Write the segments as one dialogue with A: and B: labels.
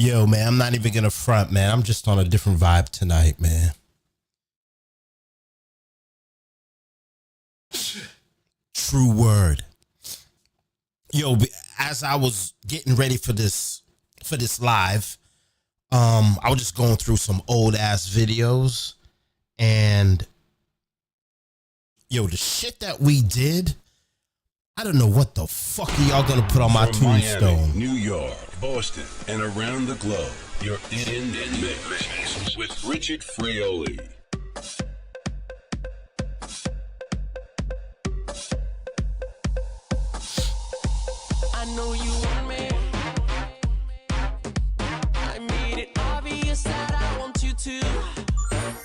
A: Yo, man, I'm not even gonna front, man. I'm just on a different vibe tonight, man. True word. Yo, as I was getting ready for this live, I was just going through some old ass videos, and yo, the shit that we did, I don't know what the fuck are y'all gonna put on my tombstone.
B: Miami, New York, Boston, and around the globe, you're in the mix with Richard Frioli.
C: I know you want me. I made it obvious that I want you to.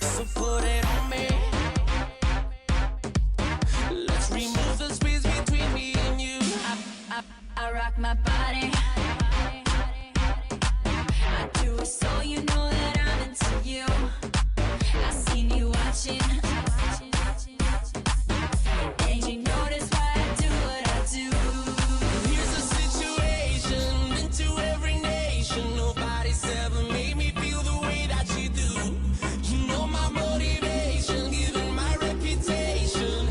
C: So put it on me. Let's remove the space between me and you.
D: I rock my body. I do it so you know that I'm into you. I seen you watching. And you notice why I do what I do.
C: Here's a situation into every nation. Nobody's ever made me feel the way that you do. You know my motivation, given my reputation.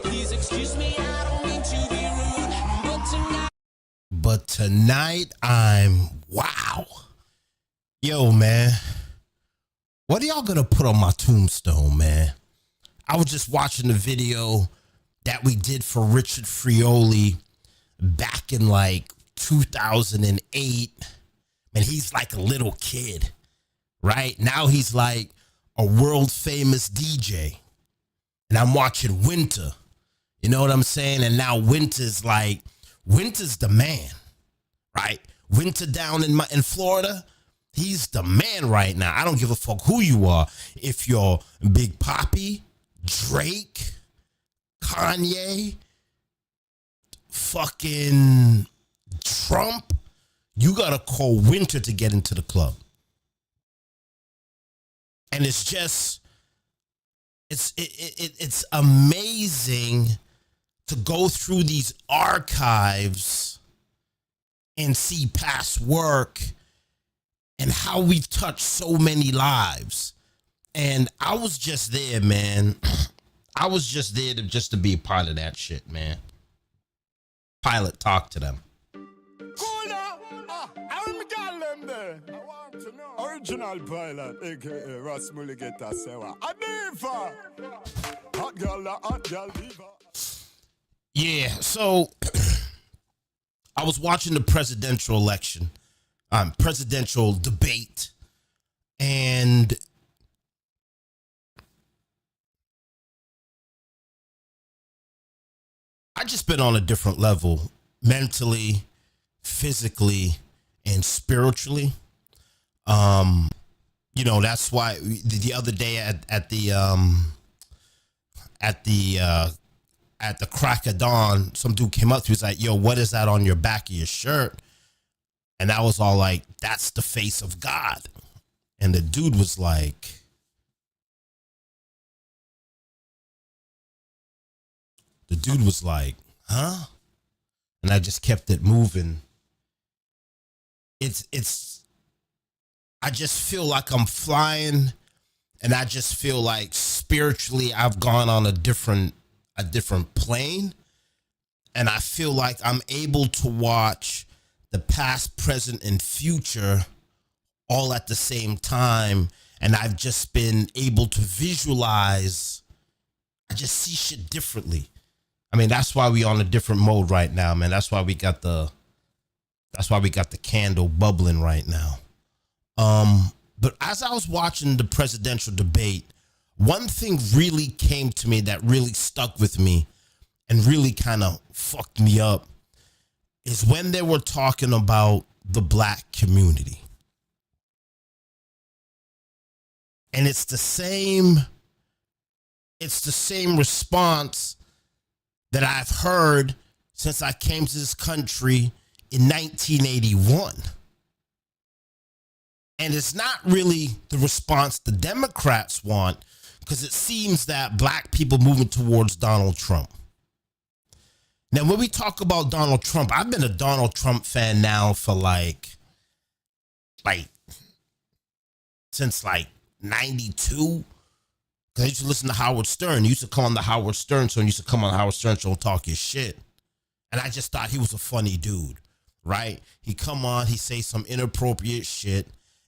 C: Please excuse me, I don't mean to be rude,
A: But tonight I'm wow. Yo, man, what are y'all gonna put on my tombstone, man? I was just watching the video that we did for Richard Frioli back in like 2008. And he's like a little kid, right? Now he's like a world famous DJ. And I'm watching Winter. You know what I'm saying? And now Winter's the man, right? Winter down in Florida, he's the man right now. I don't give a fuck who you are. If you're Big Papi, Drake, Kanye, fucking Trump, you gotta call Winter to get into the club. And it's just, it's amazing to go through these archives and see past work and how we've touched so many lives. And I was just there, man. I was just there to be a part of that shit, man. Pilot, talk to them.
E: Original pilot, aka Ross Mulligeta Sewa. Adiva! Hot girl, diva.
A: Yeah, so I was watching the presidential election, presidential debate, and I just been on a different level, mentally, physically, and spiritually. You know, that's why the other day at the crack of dawn, some dude came up to me, he was like, yo, what is that on your back of your shirt? And I was all like, that's the face of God. And the dude was like, huh? And I just kept it moving. I just feel like I'm flying, and I just feel like spiritually I've gone on a different plane, and I feel like I'm able to watch the past, present, and future all at the same time, and I've just been able to visualize. I just see shit differently. I mean, that's why we on a different mode right now, man. That's why we got the candle bubbling right now. But as I was watching the presidential debate, one thing really came to me that really stuck with me and really kind of fucked me up is when they were talking about the black community. And it's the same response that I've heard since I came to this country in 1981. And it's not really the response the Democrats want, because it seems that black people moving towards Donald Trump. Now, when we talk about Donald Trump, I've been a Donald Trump fan now for like like since like 92. Cause I used to listen to Howard Stern. He used to come on the Howard Stern show and used to come on the Howard Stern show and talk his shit. And I just thought he was a funny dude, right? He come on, he say some inappropriate shit,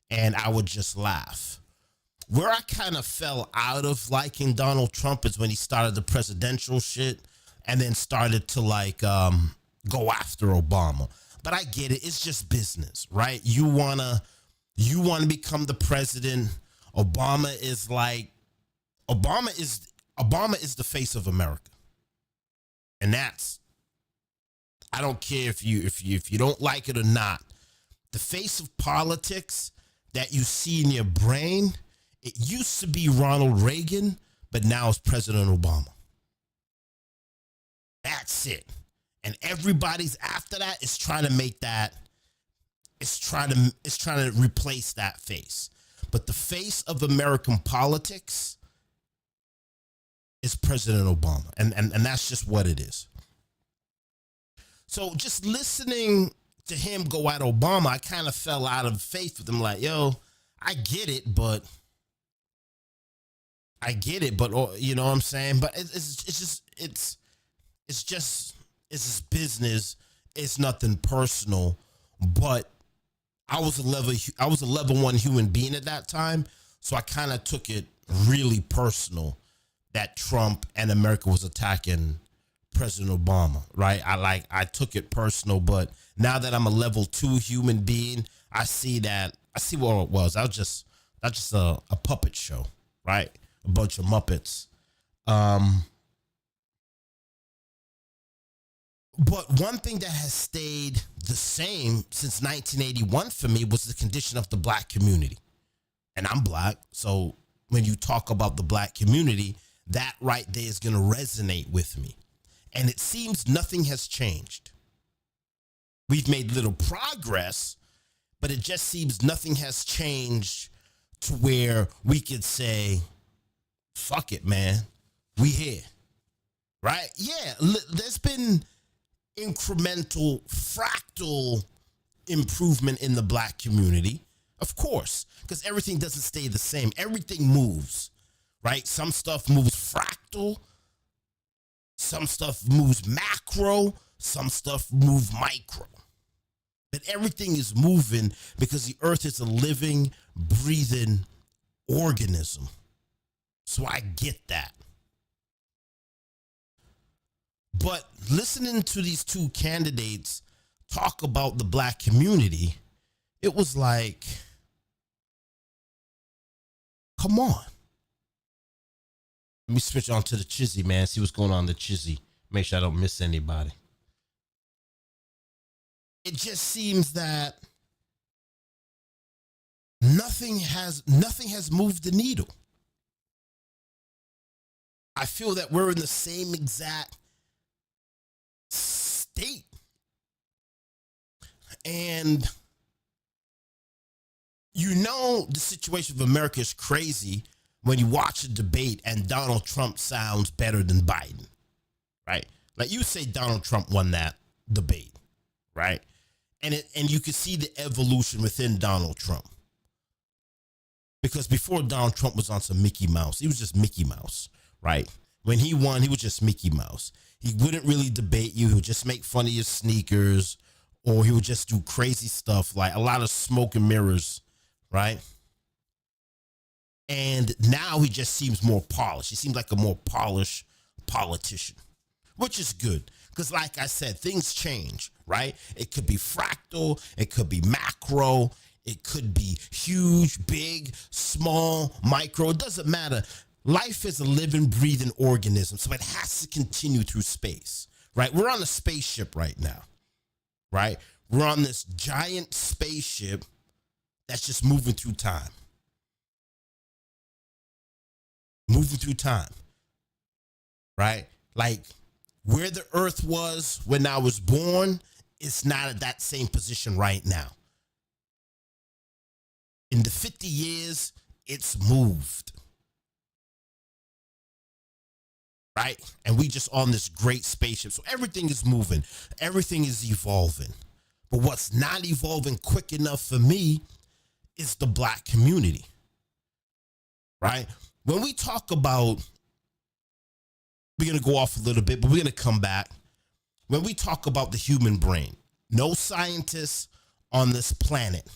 A: and I would just laugh. Where I kind of fell out of liking Donald Trump is when he started the presidential shit and then started to like go after Obama. But I get it. It's just business, right? You wanna become the president. Obama is the face of America. And that's, I don't care if you don't like it or not. The face of politics that you see in your brain, it used to be Ronald Reagan, but now it's President Obama. That's it. And everybody's after that is trying to make that, it's trying to replace that face. But the face of American politics is President Obama. And that's just what it is. So just listening to him go at Obama, I kind of fell out of faith with him. Like, yo, I get it, but you know what I'm saying? But it's just business. It's nothing personal. But I was a level 1 human being at that time, so I kind of took it really personal that Trump and America was attacking President Obama, right? I took it personal, but now that I'm a level 2 human being, I see what it was. That's just a puppet show, right? A bunch of Muppets. But one thing that has stayed the same since 1981 for me was the condition of the black community. And I'm black, so when you talk about the black community, that right there is going to resonate with me. And it seems nothing has changed. We've made little progress, but it just seems nothing has changed to where we could say, fuck it, man, we here, right? Yeah, there's been incremental, fractal improvement in the black community, of course, because everything doesn't stay the same. Everything moves, right? Some stuff moves fractal, some stuff moves macro, some stuff moves micro. But everything is moving because the earth is a living, breathing organism. So I get that. But listening to these two candidates talk about the black community, it was like, come on. Let me switch on to the Chizzy, man. See what's going on in the Chizzy. Make sure I don't miss anybody. It just seems that nothing has moved the needle. I feel that we're in the same exact state. And you know the situation of America is crazy when you watch a debate and Donald Trump sounds better than Biden, right? Like you say Donald Trump won that debate, right? And you can see the evolution within Donald Trump. Because before Donald Trump was on some Mickey Mouse, he was just Mickey Mouse, right? When he won, he was just Mickey Mouse. He wouldn't really debate you. He would just make fun of your sneakers, or he would just do crazy stuff, like a lot of smoke and mirrors, right? And now he just seems more polished. He seems like a more polished politician, which is good. Because like I said, things change, right? It could be fractal. It could be macro. It could be huge, big, small, micro. It doesn't matter. Life is a living, breathing organism, so it has to continue through space, right? We're on a spaceship right now, right? We're on this giant spaceship that's just moving through time. Moving through time, right? Like where the earth was when I was born, it's not at that same position right now. In the 50 years, it's moved. Right? And we just on this great spaceship. So everything is moving. Everything is evolving. But what's not evolving quick enough for me is the black community, right? When we talk about, we're going to go off a little bit, but we're going to come back. When we talk about the human brain, no scientist on this planet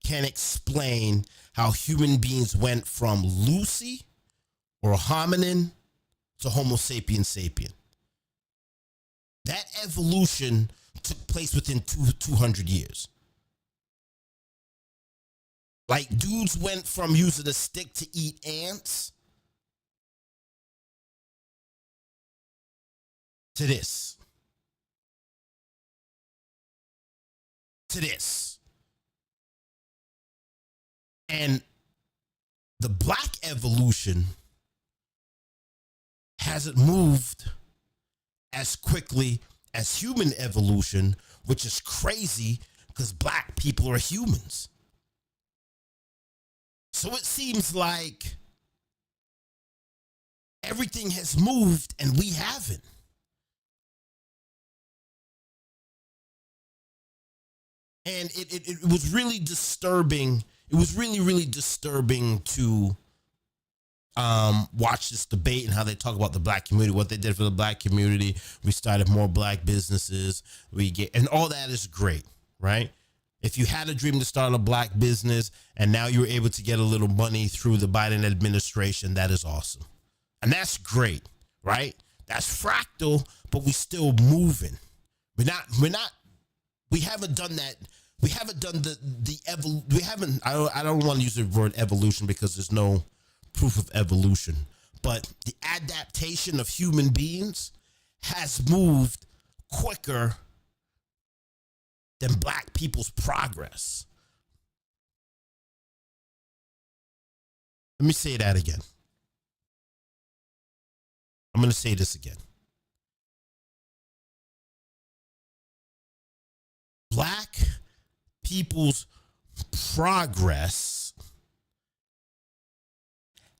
A: can explain how human beings went from Lucy or hominin to Homo sapiens sapien. That evolution took place within 200 years. Like, dudes went from using a stick to eat ants to this. And the black evolution hasn't moved as quickly as human evolution, which is crazy because black people are humans. So it seems like everything has moved and we haven't. And it was really disturbing. It was really disturbing to watch this debate and how they talk about the black community, what they did for the black community. We started more black businesses. And all that is great, right? If you had a dream to start a black business and now you're able to get a little money through the Biden administration, that is awesome. And that's great, right? That's fractal, but we still moving. We haven't done that. We haven't done I don't want to use the word evolution because there's no proof of evolution, but the adaptation of human beings has moved quicker than black people's progress. Let me say that again. I'm going to say this again. Black people's progress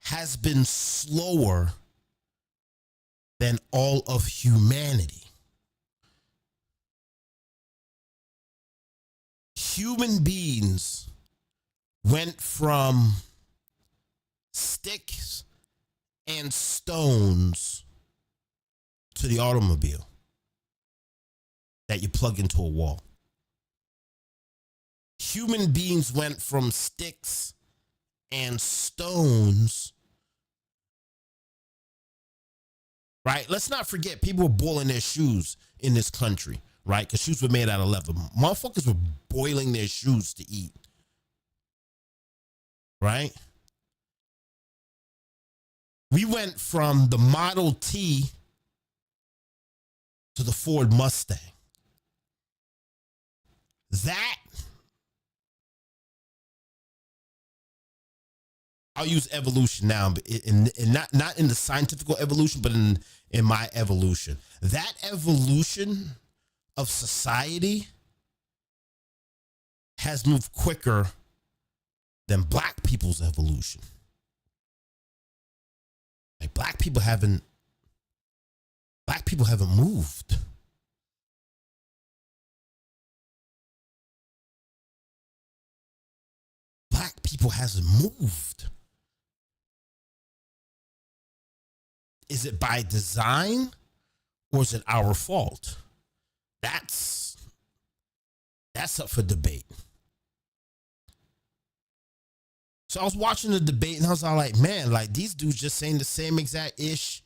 A: has been slower than all of humanity. Human beings went from sticks and stones to the automobile that you plug into a wall. Human beings went from sticks and stones, right? Let's not forget, people were boiling their shoes in this country, right? Because shoes were made out of leather. Motherfuckers were boiling their shoes to eat, right? We went from the Model T to the Ford Mustang. That, I'll use evolution now, but not in the scientific evolution, but in my evolution. That evolution of society has moved quicker than black people's evolution. Like black people haven't moved. Black people hasn't moved. Is it by design or is it our fault? That's up for debate. So I was watching the debate and I was all like, man, like these dudes just saying the same exact ish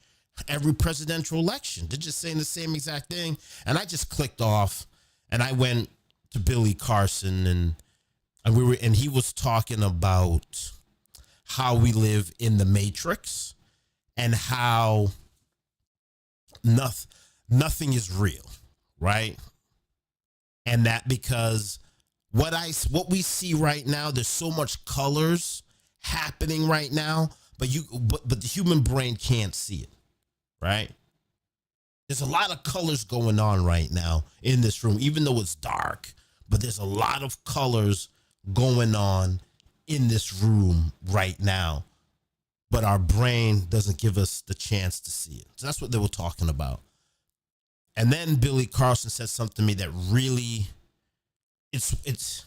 A: every presidential election. They're just saying the same exact thing. And I just clicked off and I went to Billy Carson and he was talking about how we live in the Matrix and how nothing is real, right? And that because what we see right now, there's so much colors happening right now, but the human brain can't see it, right? There's a lot of colors going on right now in this room, even though it's dark, but there's a lot of colors going on in this room right now, but our brain doesn't give us the chance to see it. So that's what they were talking about. And then Billy Carson said something to me that really it's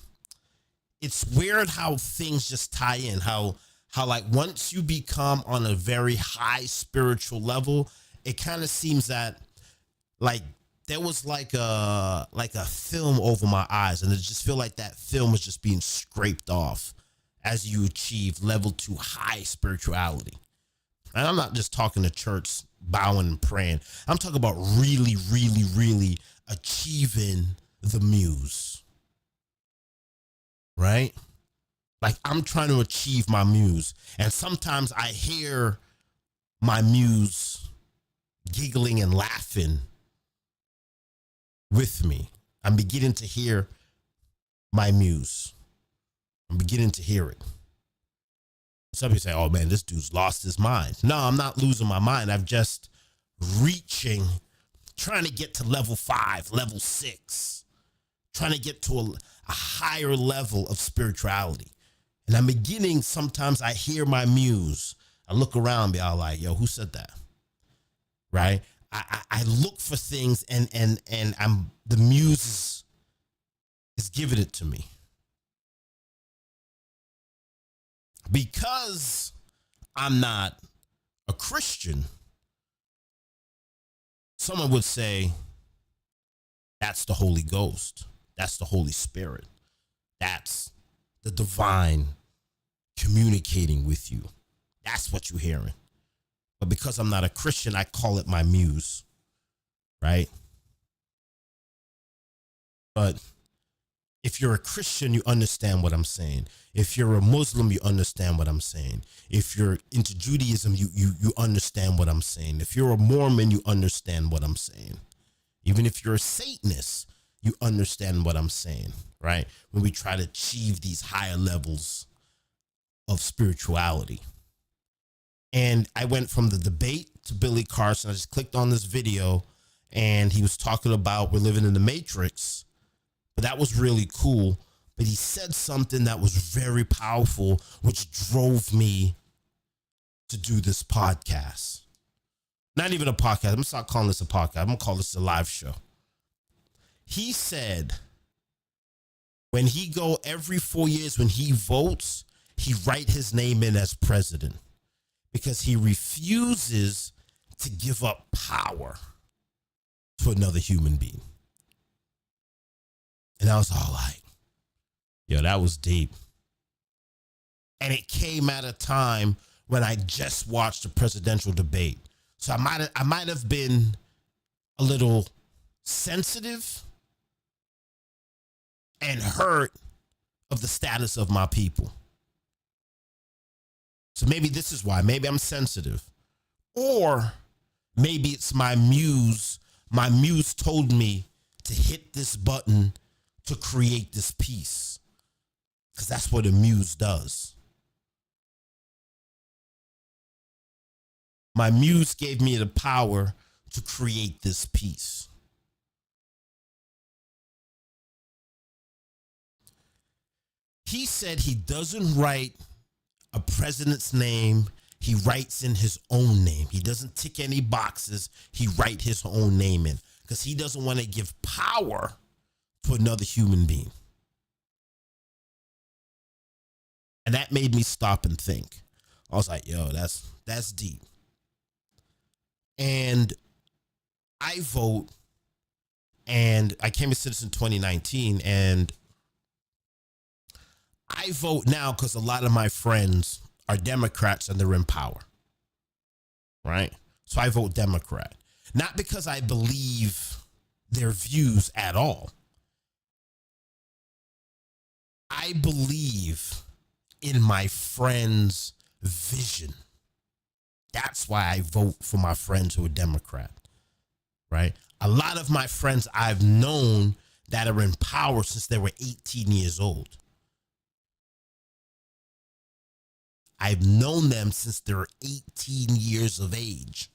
A: weird how things just tie in. How like once you become on a very high spiritual level, it kind of seems that like there was like a film over my eyes, and it just feel like that film was just being scraped off as you achieve level 2 high spirituality. And I'm not just talking to church bowing and praying. I'm talking about really, really, really achieving the muse. Right? Like I'm trying to achieve my muse. And sometimes I hear my muse giggling and laughing with me. I'm beginning to hear my muse. I'm beginning to hear it. Some people say, oh man, this dude's lost his mind. No, I'm not losing my mind. I'm just trying to get to level 5, level 6, trying to get to a higher level of spirituality. And I'm beginning, sometimes I hear my muse. I look around and be all like, yo, who said that? Right? I look for things and the muse is giving it to me. Because I'm not a Christian, someone would say, that's the Holy Ghost. That's the Holy Spirit. That's the divine communicating with you. That's what you're hearing. But because I'm not a Christian, I call it my muse, right? But if you're a Christian, you understand what I'm saying. If you're a Muslim, you understand what I'm saying. If you're into Judaism, you understand what I'm saying. If you're a Mormon, you understand what I'm saying. Even if you're a Satanist, you understand what I'm saying, right? When we try to achieve these higher levels of spirituality. And I went from the debate to Billy Carson. I just clicked on this video and he was talking about we're living in the Matrix. But that was really cool. But he said something that was very powerful, which drove me to do this podcast. Not even a podcast. I'm going to start calling this a podcast. I'm going to call this a live show. He said when he go every 4 years, when he votes, he write his name in as president because he refuses to give up power to another human being. And I was all like, yo, that was deep. And it came at a time when I just watched the presidential debate. So I might have been a little sensitive and hurt of the status of my people. So maybe this is why. Maybe I'm sensitive. Or maybe it's my muse. My muse told me to hit this button to create this peace. Because that's what a muse does. My muse gave me the power to create this peace. He said he doesn't write a president's name. He writes in his own name. He doesn't tick any boxes. He writes his own name in because he doesn't want to give power to another human being. And that made me stop and think. I was like, yo, that's deep. And I vote, and I came to citizen 2019, and I vote now because a lot of my friends are Democrats and they're in power, right? So I vote Democrat. Not because I believe their views at all. I believe in my friends' vision. That's why I vote for my friends who are Democrat, right? A lot of my friends I've known that are in power since they were 18 years old. I've known them since they were 18 years of age.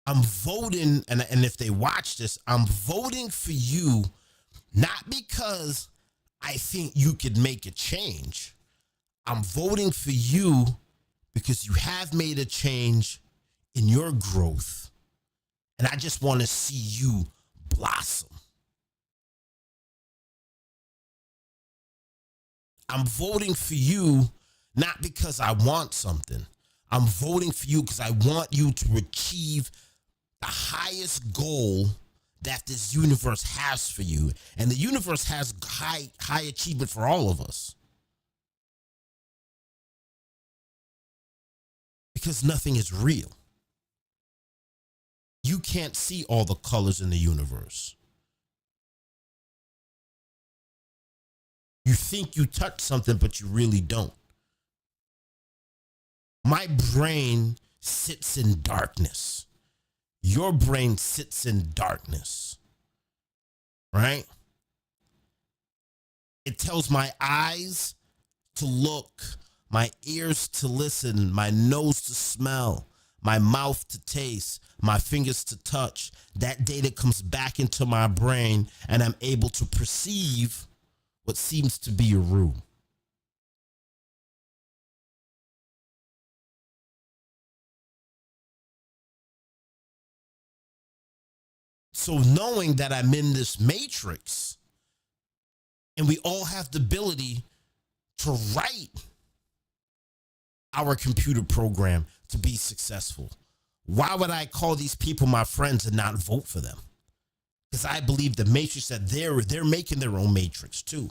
A: I'm voting, and if they watch this, I'm voting for you, not because I think you could make a change. I'm voting for you because you have made a change in your growth And I just want to see you blossom. I'm voting for you not because I want something. I'm voting for you because I want you to achieve the highest goal that this universe has for you. And the universe has high achievement for all of us. Because nothing is real. You can't see all the colors in the universe. You think you touch something, but you really don't. My brain sits in darkness. Your brain sits in darkness, right? It tells my eyes to look, my ears to listen, my nose to smell, my mouth to taste, my fingers to touch. That data comes back into my brain, and I'm able to perceive what seems to be a room. So knowing that I'm in this matrix, and we all have the ability to write our computer program to be successful, why would I call these people my friends and not vote for them? Because I believe the matrix that they're making their own matrix too.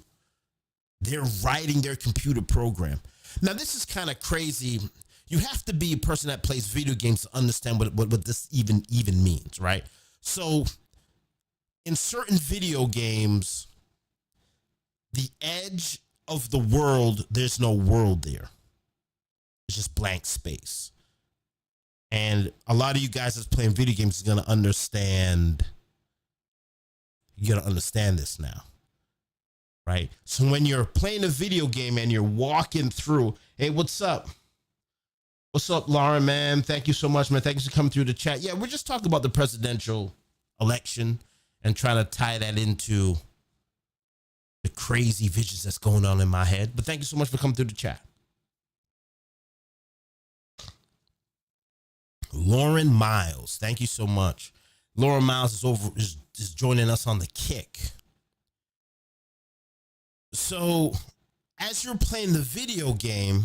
A: They're writing their computer program. Now this is kind of crazy. You have to be a person that plays video games to understand what this even means, right? So in certain video games, the edge of the world, there's no world there. It's just blank space. And a lot of you guys that's playing video games is gonna understand. You're gonna understand this now, right? So when you're playing a video game and you're walking through, hey, what's up? What's up, Lauren, man? Thank you so much, man. Thank you for coming through the chat. Yeah, we're just talking about the presidential election and trying to tie that into the crazy visions that's going on in my head. But thank you so much for coming through the chat. Lauren Miles, thank you so much. Lauren Miles is joining us on the kick. So as you're playing the video game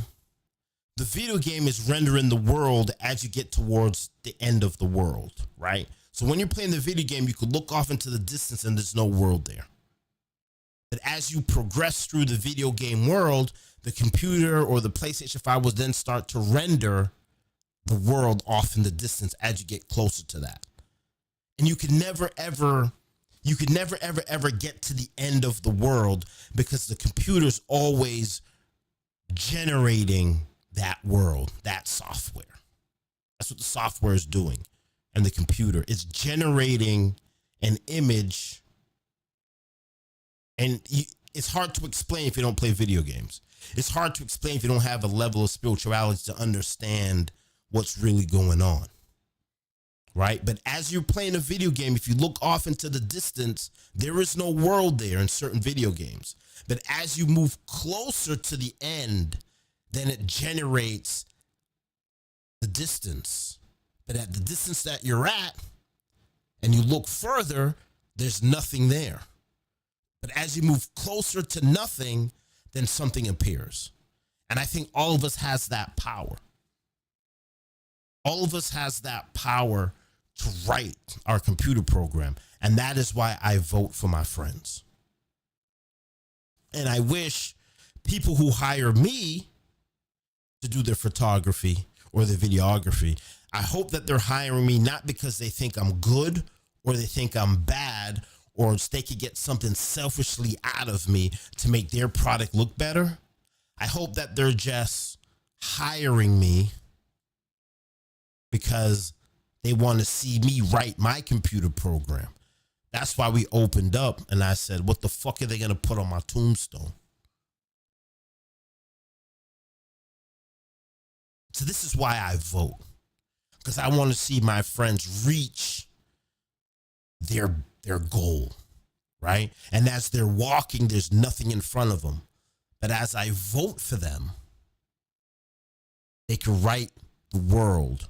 A: is rendering the world as you get towards the end of the world, right? So when you're playing the video game, you could look off into the distance and there's no world there. But as you progress through the video game world, the computer or the PlayStation 5 will then start to render the world off in the distance as you get closer to that. And you can never ever get to the end of the world because the computer's always generating that world, that software. That's what the software is doing. And the computer is generating an image. And it's hard to explain if you don't play video games. It's hard to explain if you don't have a level of spirituality to understand what's really going on, right? But as you're playing a video game, if you look off into the distance, there is no world there in certain video games. But as you move closer to the end, then it generates the distance. But at the distance that you're at, and you look further, there's nothing there. But as you move closer to nothing, then something appears. And I think all of us has that power. All of us has that power to write our computer program. And that is why I vote for my friends. And I wish people who hire me to do their photography or their videography, I hope that they're hiring me not because they think I'm good or they think I'm bad or they could get something selfishly out of me to make their product look better. I hope that they're just hiring me because they want to see me write my computer program. That's why we opened up and I said, what the fuck are they going to put on my tombstone? So this is why I vote, because I want to see my friends reach their goal, right? And as they're walking, there's nothing in front of them. But as I vote for them, they can write the world,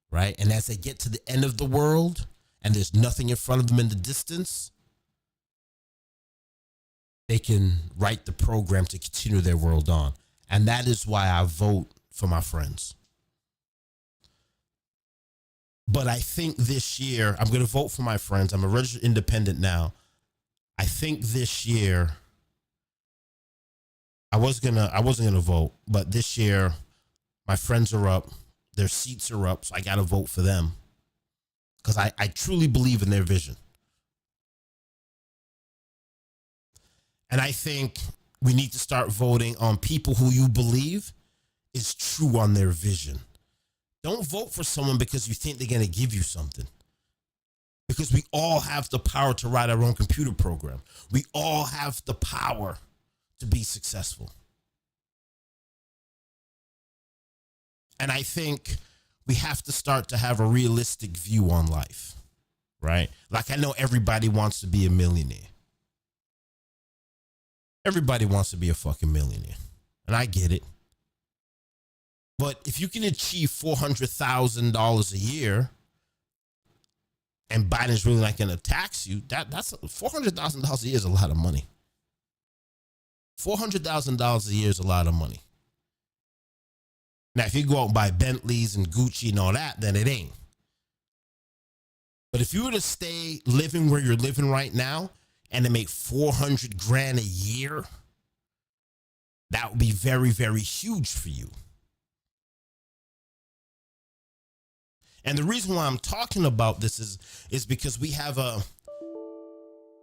A: right? And as they get to the end of the world, and there's nothing in front of them in the distance, they can write the program to continue their world on. And that is why I vote for my friends. But I think this year, I'm going to vote for my friends. I'm a registered independent now. I think this year, I wasn't gonna vote, but this year, my friends are up. Their seats are up, so I got to vote for them. Because I truly believe in their vision. And I think we need to start voting on people who you believe is true on their vision. Don't vote for someone because you think they're going to give you something. Because we all have the power to write our own computer program. We all have the power to be successful. And I think we have to start to have a realistic view on life, right? Like, I know everybody wants to be a millionaire. Everybody wants to be a fucking millionaire. And I get it. But if you can achieve $400,000 a year and Biden's really not going to tax you, that's $400,000 a year is a lot of money. $400,000 a year is a lot of money. Now, if you go out and buy Bentleys and Gucci and all that, then it ain't. But if you were to stay living where you're living right now and to make $400,000 a year, that would be very, very huge for you. And the reason why I'm talking about this is because we have what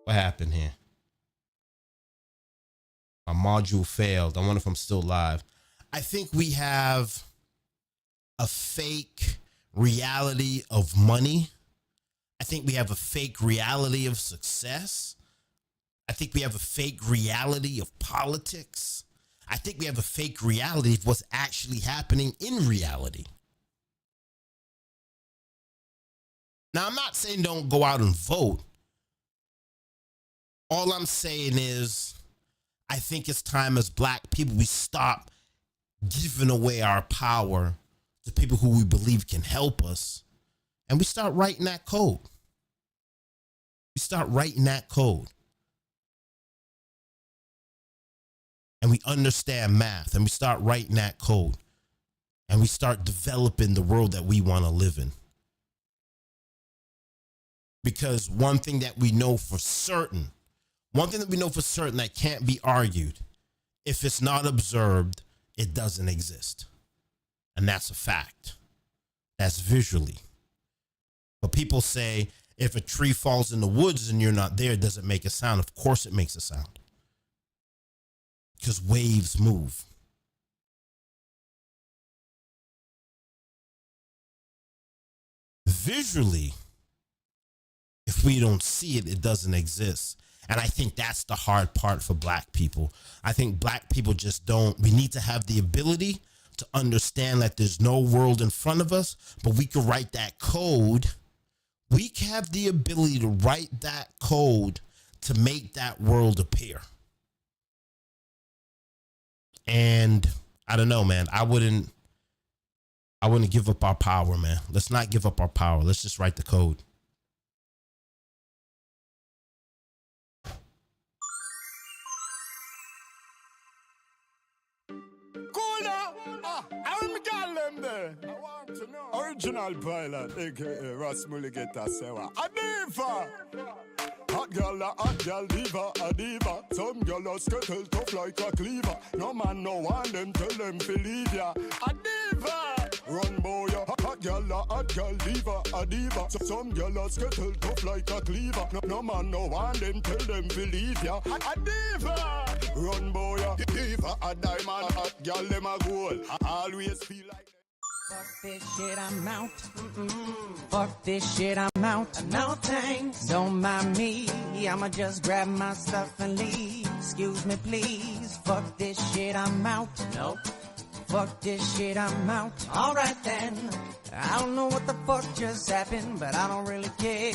A: happened here? My module failed. I wonder if I'm still live. I think we have a fake reality of money. I think we have a fake reality of success. I think we have a fake reality of politics. I think we have a fake reality of what's actually happening in reality. Now, I'm not saying don't go out and vote. All I'm saying is I think it's time as black people we stop giving away our power to people who we believe can help us, and we start writing that code. We start writing that code. And we understand math, and we start writing that code, and we start developing the world that we want to live in. Because one thing that we know for certain that can't be argued, if it's not observed, it doesn't exist. And that's a fact. That's visually. But people say, if a tree falls in the woods and you're not there, does it make a sound? Of course it makes a sound. Because waves move. Visually, if we don't see it, it doesn't exist. And I think that's the hard part for black people. I think black people just don't. We need to have the ability to understand that there's no world in front of us, but we can write that code. We have the ability to write that code to make that world appear. And I don't know, man. I wouldn't give up our power, man. Let's not give up our power. Let's just write the code.
E: I want to know. Original pilot, aka Ras Mulligeta Sewa. Adiva! Hot girl diva, a diva. Some girl are skittle tough like a cleaver. No man no want them, tell them to leave ya. A diva! Run boy, hot girl diva, a diva. Some girl are skittle tough like a cleaver. No man no want them, tell them to leave ya. A diva! Run boy, diva, a diamond, hot girl them a goal. I always feel like
C: Fuck this shit, I'm out. Fuck this shit, I'm out. No thanks, don't mind me. I'ma just grab my stuff and leave. Excuse me, please. Fuck this shit, I'm out. Nope. Fuck this shit, I'm out. Alright then. I don't know what the fuck just happened, but I don't really care.